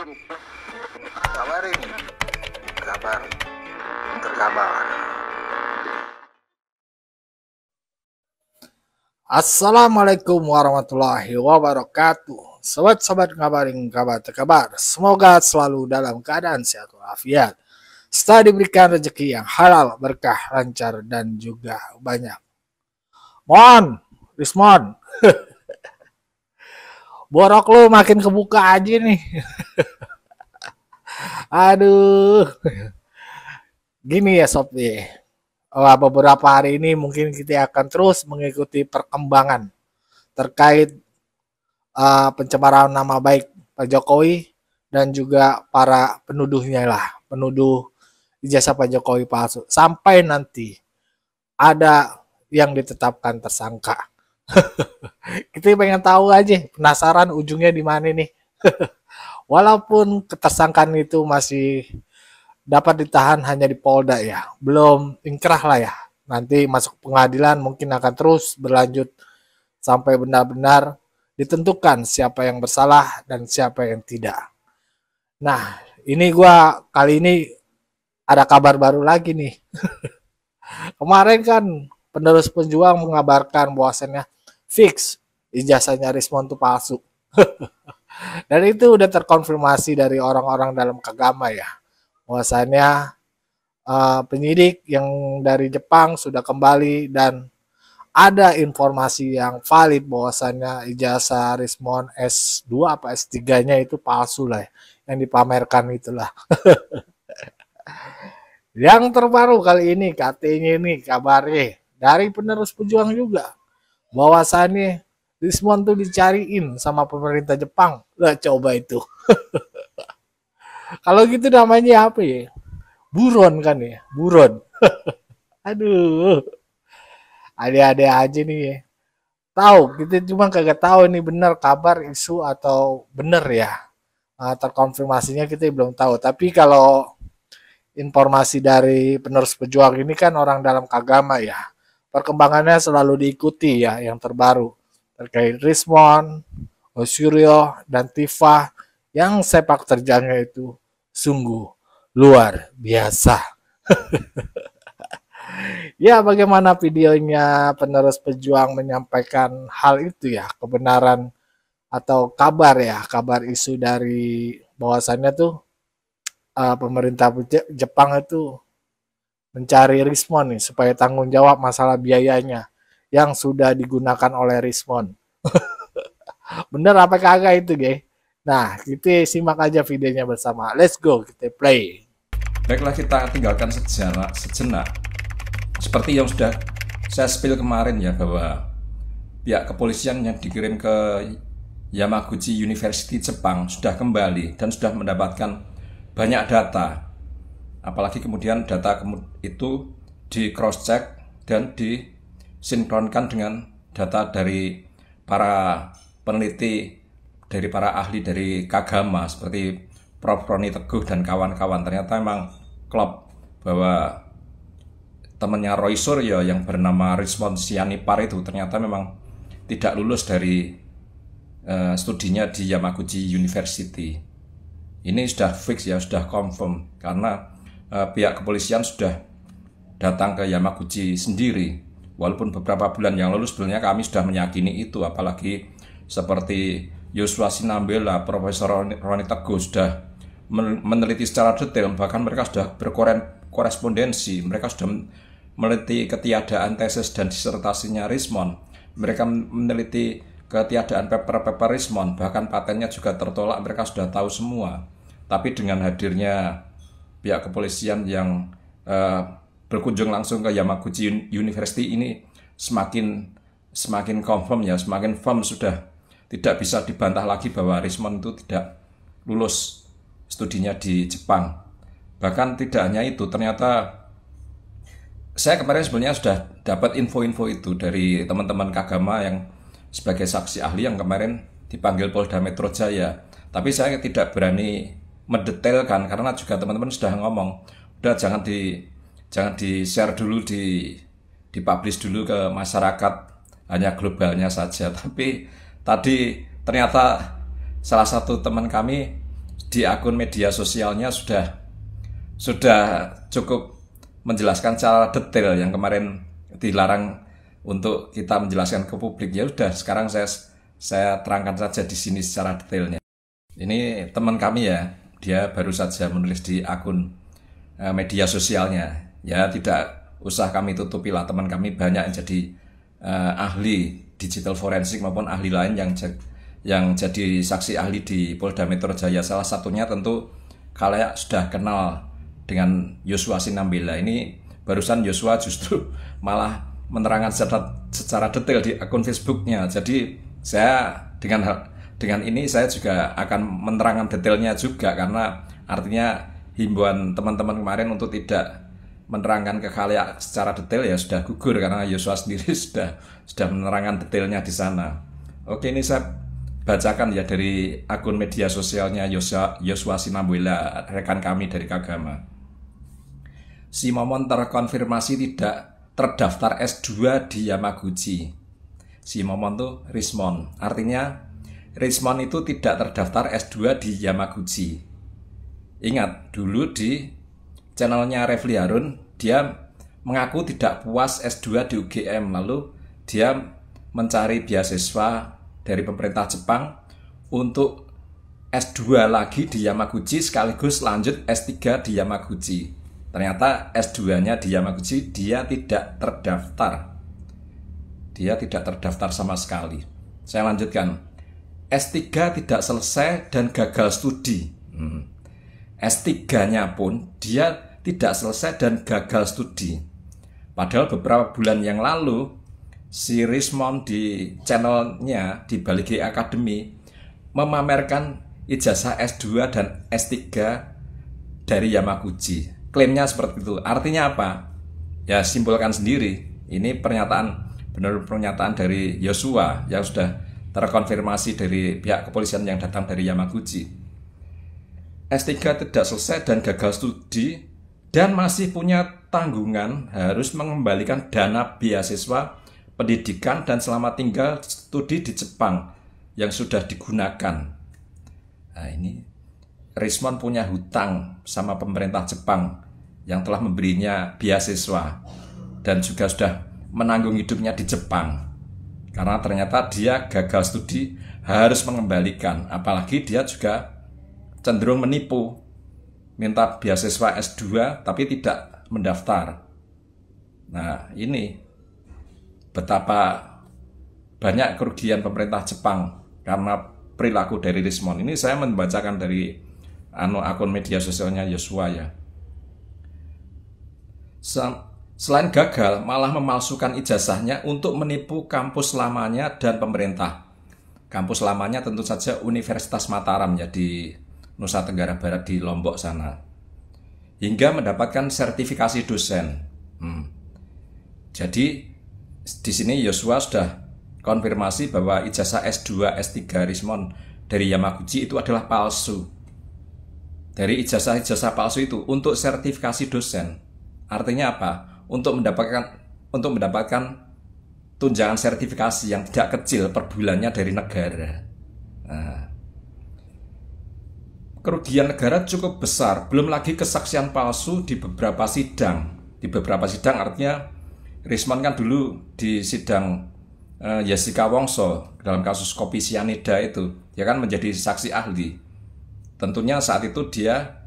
Kabar ini, kabar terkabar. Assalamualaikum warahmatullahi wabarakatuh. Sobat-sobat ngabaring kabar terkabar, semoga selalu dalam keadaan sehat walafiat. Setelah diberikan rezeki yang halal, berkah, lancar, dan juga banyak. Rismon, borok lu makin kebuka aja nih. Aduh, gini ya Sob nih. Beberapa hari ini mungkin kita akan terus mengikuti perkembangan terkait pencemaran nama baik Pak Jokowi dan juga para penuduhnya lah, penuduh ijazah Pak Jokowi palsu, sampai nanti ada yang ditetapkan tersangka. Kita pengen tahu aja, penasaran ujungnya di mana nih. Walaupun ketersangkaan itu masih dapat ditahan hanya di Polda ya, belum inkrah lah ya. Nanti masuk pengadilan mungkin akan terus berlanjut sampai benar-benar ditentukan siapa yang bersalah dan siapa yang tidak. Nah, ini gua kali ini ada kabar baru lagi nih. Kemarin kan penerus pejuang mengabarkan bahwasannya fix ijazahnya Rismon itu palsu. Dan itu udah terkonfirmasi dari orang-orang dalam Kagama ya. Bahwasannya penyidik yang dari Jepang sudah kembali dan ada informasi yang valid bahwasannya ijazah Rismon S2 apa S3-nya itu palsu lah ya, yang dipamerkan itulah. Yang terbaru kali ini katanya ini kabarnya dari penerus pejuang juga bahwasannya Rismon tuh dicariin sama pemerintah Jepang. Lah coba itu. Kalau gitu namanya apa ya? Buron kan ya? Buron. Aduh. Ada-ada aja nih ya. Tahu, kita cuma kagak tahu ini benar kabar isu atau benar ya. Terkonfirmasinya kita belum tahu. Tapi kalau informasi dari penerus pejuang ini kan orang dalam Kagama ya. Perkembangannya selalu diikuti ya yang terbaru. Terkait Rismon, Osuryo, dan Tifa yang sepak terjangnya itu sungguh luar biasa. Ya, bagaimana videonya penerus pejuang menyampaikan hal itu ya, kebenaran atau kabar ya, kabar isu dari bahwasannya tuh pemerintah Jepang itu mencari Rismon nih supaya tanggung jawab masalah biayanya yang sudah digunakan oleh Rismon. Bener apa kagak itu, ge? Nah, kita simak aja videonya bersama. Let's go, kita play. Baiklah, kita tinggalkan sejenak. Seperti yang sudah saya spill kemarin ya, bahwa pihak kepolisian yang dikirim ke Yamaguchi University Jepang sudah kembali dan sudah mendapatkan banyak data. Apalagi kemudian data itu di cross check dan disinkronkan dengan data dari para peneliti, dari para ahli dari Kagama seperti Prof. Roni Teguh dan kawan-kawan. Ternyata memang klop bahwa temannya Roy Suryo yang bernama Rismon Sianipar itu ternyata memang tidak lulus dari studinya di Yamaguchi University. Ini sudah fix ya, sudah confirm karena pihak kepolisian sudah datang ke Yamaguchi sendiri. Walaupun beberapa bulan yang lalu sebenarnya kami sudah meyakini itu, apalagi seperti Yosua Sinambela, Profesor Roni Teguh sudah meneliti secara detail, bahkan mereka sudah berkorespondensi, mereka sudah meneliti ketiadaan tesis dan disertasinya Rismon, mereka meneliti ketiadaan paper-paper Rismon, bahkan patennya juga tertolak, mereka sudah tahu semua. Tapi dengan hadirnya pihak kepolisian yang berkunjung langsung ke Yamaguchi University ini semakin confirm ya, semakin firm, sudah tidak bisa dibantah lagi bahwa Rismon itu tidak lulus studinya di Jepang. Bahkan tidak hanya itu, ternyata saya kemarin sebenarnya sudah dapat info-info itu dari teman-teman Kagama yang sebagai saksi ahli yang kemarin dipanggil Polda Metro Jaya. Tapi saya tidak berani mendetailkan karena juga teman-teman sudah ngomong, udah jangan di share dulu, dipublish dulu ke masyarakat, hanya globalnya saja. Tapi tadi ternyata salah satu teman kami di akun media sosialnya sudah cukup menjelaskan secara detail yang kemarin dilarang untuk kita menjelaskan ke publik. Ya udah, sekarang saya terangkan saja di sini secara detailnya. Ini teman kami ya, dia baru saja menulis di akun media sosialnya. Ya tidak usah kami tutupi lah, teman kami banyak yang jadi ahli digital forensik maupun ahli lain yang jadi saksi ahli di Polda Metro Jaya. Salah satunya tentu kalian sudah kenal dengan Yosua Sinambela. Ini barusan Yosua justru malah menerangkan secara detail di akun Facebooknya. Jadi saya dengan ini saya juga akan menerangkan detailnya juga, karena artinya himbauan teman-teman kemarin untuk tidak menerangkan ke khalayak secara detail ya sudah gugur, karena Yosua sendiri sudah menerangkan detailnya di sana. Oke, ini saya bacakan ya dari akun media sosialnya Yosua Sinambela, rekan kami dari Kagama. Si Momon terkonfirmasi tidak terdaftar S2 di Yamaguchi. Si Momon tuh Rismon, artinya Rismon itu tidak terdaftar S2 di Yamaguchi. Ingat, dulu di channelnya Refli Harun, dia mengaku tidak puas S2 di UGM, lalu dia mencari beasiswa dari pemerintah Jepang untuk S2 lagi di Yamaguchi sekaligus lanjut S3 di Yamaguchi. Ternyata S2-nya di Yamaguchi dia tidak terdaftar. Dia tidak terdaftar sama sekali. Saya lanjutkan. S3 tidak selesai dan gagal studi. S3-nya pun dia tidak selesai dan gagal studi. Padahal beberapa bulan yang lalu si Rismon di channelnya di Balige Academy memamerkan ijazah S2 dan S3 dari Yamaguchi. Klaimnya seperti itu. Artinya apa? Ya simpulkan sendiri. Ini benar pernyataan dari Yosua yang sudah terkonfirmasi dari pihak kepolisian yang datang dari Yamaguchi. S3 tidak selesai dan gagal studi dan masih punya tanggungan harus mengembalikan dana beasiswa pendidikan dan selama tinggal studi di Jepang yang sudah digunakan. Nah, ini Rismon punya hutang sama pemerintah Jepang yang telah memberinya beasiswa dan juga sudah menanggung hidupnya di Jepang. Karena ternyata dia gagal studi harus mengembalikan, apalagi dia juga cenderung menipu, minta beasiswa S2 tapi tidak mendaftar. Nah, ini betapa banyak kerugian pemerintah Jepang karena perilaku dari Rismon. Ini saya membacakan dari akun media sosialnya Yosua ya. Selain gagal, malah memalsukan ijazahnya untuk menipu kampus lamanya dan pemerintah. Kampus lamanya tentu saja Universitas Mataram ya, di Nusa Tenggara Barat di Lombok sana. Hingga mendapatkan sertifikasi dosen. Jadi di sini Yosua sudah konfirmasi bahwa ijazah S2, S3 Rismon dari Yamaguchi itu adalah palsu. Dari ijazah-ijazah palsu itu untuk sertifikasi dosen. Artinya apa? Untuk mendapatkan tunjangan sertifikasi yang tidak kecil per bulannya dari negara. Nah, kerugian negara cukup besar. Belum lagi kesaksian palsu di beberapa sidang. Di beberapa sidang artinya Rismon kan dulu di sidang Jessica Wongso dalam kasus kopi sianida itu, dia kan menjadi saksi ahli. Tentunya saat itu dia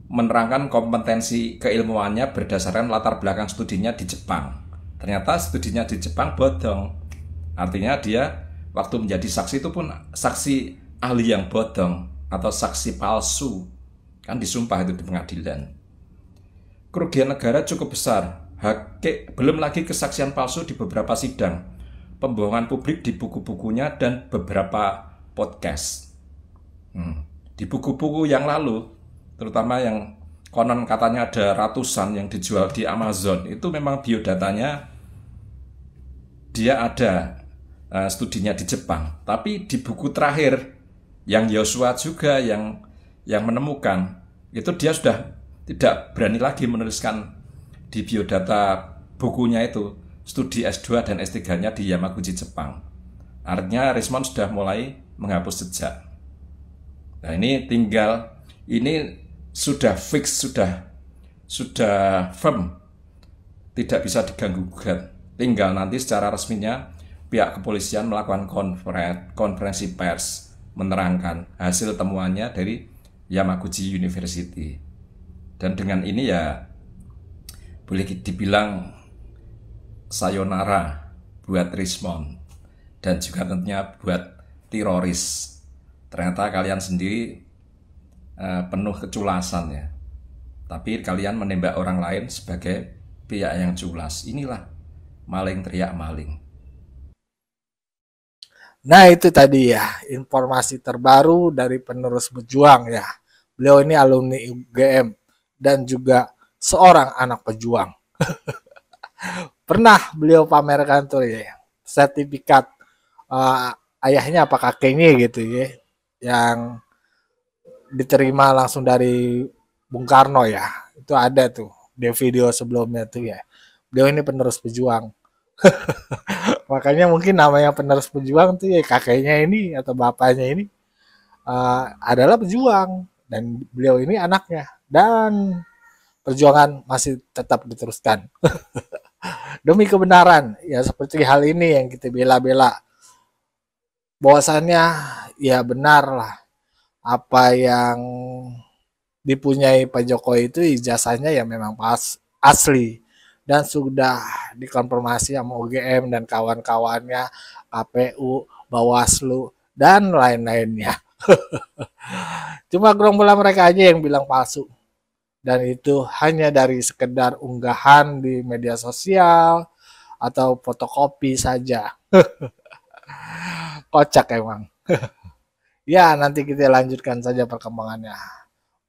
menerangkan kompetensi keilmuannya berdasarkan latar belakang studinya di Jepang. Ternyata studinya di Jepang bodong. Artinya dia waktu menjadi saksi itu pun saksi ahli yang bodong atau saksi palsu. Kan disumpah itu di pengadilan. Kerugian negara cukup besar. Belum lagi kesaksian palsu di beberapa sidang, pembohongan publik di buku-bukunya dan beberapa podcast. Di buku-buku yang lalu, terutama yang konon katanya ada ratusan yang dijual di Amazon, itu memang biodatanya dia ada studinya di Jepang. Tapi di buku terakhir yang Yosua juga yang menemukan, itu dia sudah tidak berani lagi menuliskan di biodata bukunya itu studi S2 dan S3-nya di Yamaguchi Jepang. Artinya Rismon sudah mulai menghapus jejak. Nah, ini tinggal, ini sudah fix, sudah firm, tidak bisa diganggu gugat. Tinggal nanti secara resminya pihak kepolisian melakukan konferensi pers menerangkan hasil temuannya dari Yamaguchi University. Dan dengan ini ya boleh dibilang sayonara buat Rismond dan juga tentunya buat teroris. Ternyata kalian sendiri penuh keculasan ya. Tapi kalian menembak orang lain sebagai pihak yang culas. Inilah maling teriak maling. Nah itu tadi ya informasi terbaru dari penerus pejuang ya. Beliau ini alumni UGM dan juga seorang anak pejuang. Pernah beliau pamerkan tuh ya sertifikat ayahnya apa kakeknya gitu ya yang diterima langsung dari Bung Karno ya. Itu ada tuh di video sebelumnya tuh ya. Beliau ini penerus pejuang. Makanya mungkin namanya penerus pejuang tuh ya kakeknya ini atau bapaknya ini adalah pejuang dan beliau ini anaknya dan perjuangan masih tetap diteruskan demi kebenaran ya seperti hal ini yang kita bela-bela bahwasannya ya benar lah apa yang dipunyai Pak Jokowi itu ijazahnya ya memang pas asli dan sudah dikonfirmasi sama UGM dan kawan-kawannya KPU, Bawaslu dan lain-lainnya. Cuma gerombolan mereka aja yang bilang palsu. Dan itu hanya dari sekedar unggahan di media sosial atau fotokopi saja. Kocak emang. Ya, nanti kita lanjutkan saja perkembangannya.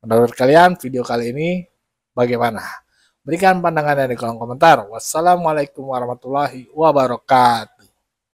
Menurut kalian video kali ini bagaimana? Berikan pandangannya di kolom komentar. Wassalamualaikum warahmatullahi wabarakatuh.